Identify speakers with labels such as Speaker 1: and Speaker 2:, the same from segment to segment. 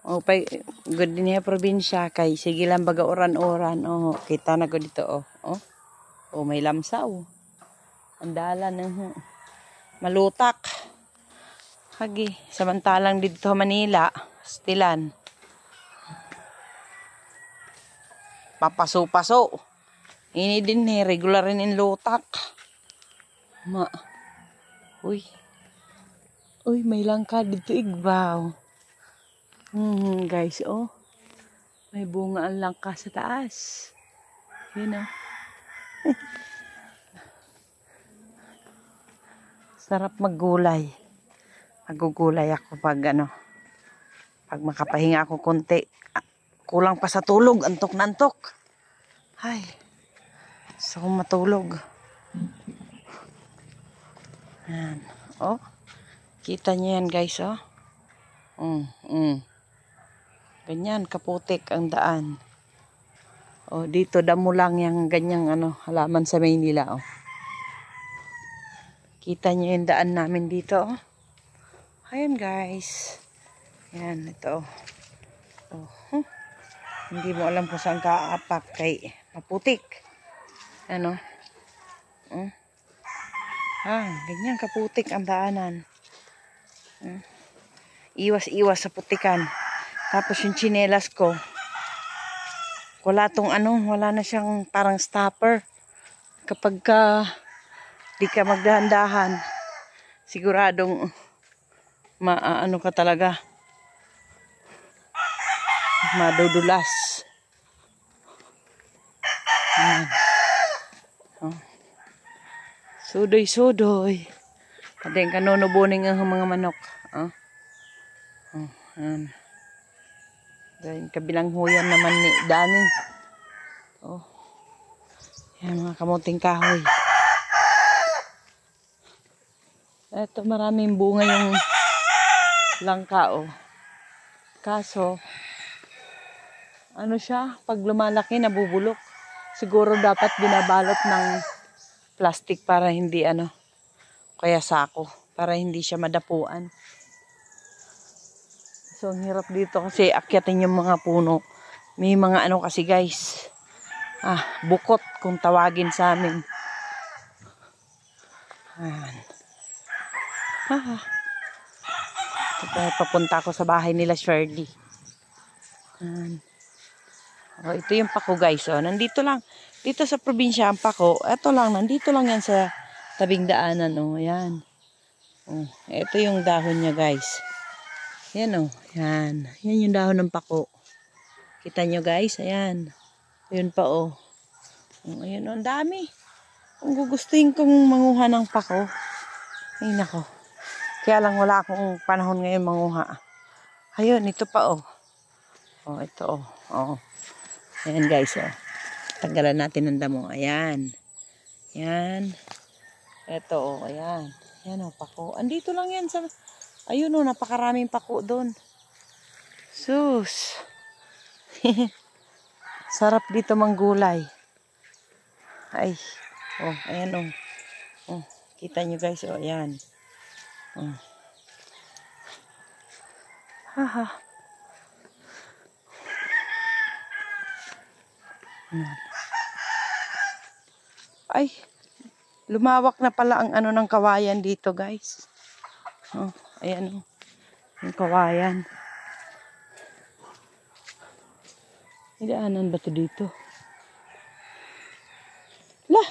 Speaker 1: O pay good din niya probinsya kay sige lang baga oran-oran. Oh, kita na ko dito oh. Oh, may lamsaw. Andalan ng malutak. Hagi, samantalang dito Manila, stilan. Papaso-paso. Ini din regular rin in lutak. Uy. Uy, may langka dito igbaw. Guys, oh. May bunga ang langka sa taas. Yun, oh. Sarap maggulay. Magugulay ako pag pag makapahinga ako konti. Kulang pa sa tulog, antok na antok. Ay. Gusto kong matulog. Yan. Oh. Kita niyo yan, guys, oh. Ganyan, kaputik ang daan. Oh, dito damo lang yung ganyang halaman sa Maynila, oh. Kita niyo yung daan namin dito, oh. Ayan, guys. Yan, ito. Oh. Hindi mo alam kung saan kaapak kay maputik. Ganyan kaputik ang daanan. Iwas-iwas sa putikan. Tapos yung tsinelas ko, wala na siyang parang stopper. Kapag di ka magdahan-dahan, siguradong ka talaga. Madudulas. Sudoy-sudoy. Kadeng kanunubuning ang mga manok. Dahil kabilang huyan naman ni Dani. Oh. Yan mga kamuting kahoy. Ito maraming bunga yung langka, oh. Kaso, siya, pag lumalaki nabubulok. Siguro dapat binabalot ng plastic para hindi kaya sako, para hindi siya madapuan. So, ang hirap dito kasi akyatin yung mga puno. May mga kasi guys. Bukot kung tawagin sa amin. Ayan. Papunta ako sa bahay nila Shirley. Ayan. Oh, ito yung pako guys. Oh, nandito lang. Dito sa probinsya ang pako. Ito lang. Nandito lang yan sa tabing daanan. Oh, ayan. Oh, ito yung dahon niya guys. Yan oh. Yan. Yan yung dahon ng pako. Kita nyo guys. Ayan. Ayun pa oh. Ayan oh. Ang dami. Kung gugustuhin kong manguha ng pako. Ay nako. Kaya lang wala akong panahon ngayon manguha. Ayun. Ito pa oh. Oh, ito oh. Oh. Ayan guys, oh. Tanggalan natin ng damo. Ayan. Ayan. Ito, oh. Ayan. Ayan, oh, pako. Andito lang yan sa... Ayun, oh. Napakaraming pako doon. Sus. Sarap dito manggulay. Ay. Oh, ayan, oh. Oh. Kita nyo guys, oh. Ayan. Oh. Haha. Ay, lumawak na pala ang ng kawayan dito guys. Oh, ayan oh. Yung kawayan. Idaanan ba ito dito? Lah,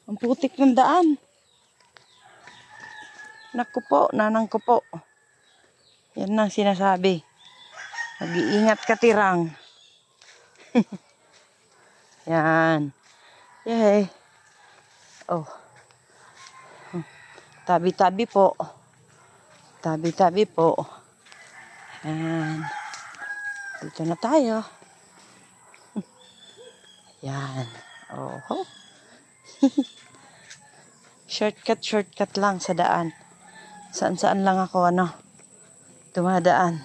Speaker 1: ang putik ng daan. Naku po, nanang ko po. Yan ang sinasabi. Mag-iingat ka tirang. Yan. Yay. Oh. Tabi-tabi po. Tabi-tabi po. Yan. Dito na tayo. Yan. Oh. Shortcut lang sa daan. Saan-saan lang ako dumadaan.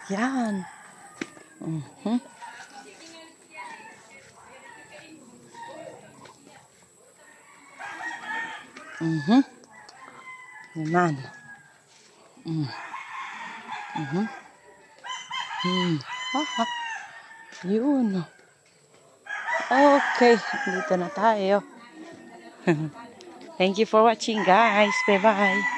Speaker 1: Yan. Naman. Haha. Yun. Okay, dito na tayo. Thank you for watching, guys. Bye-bye.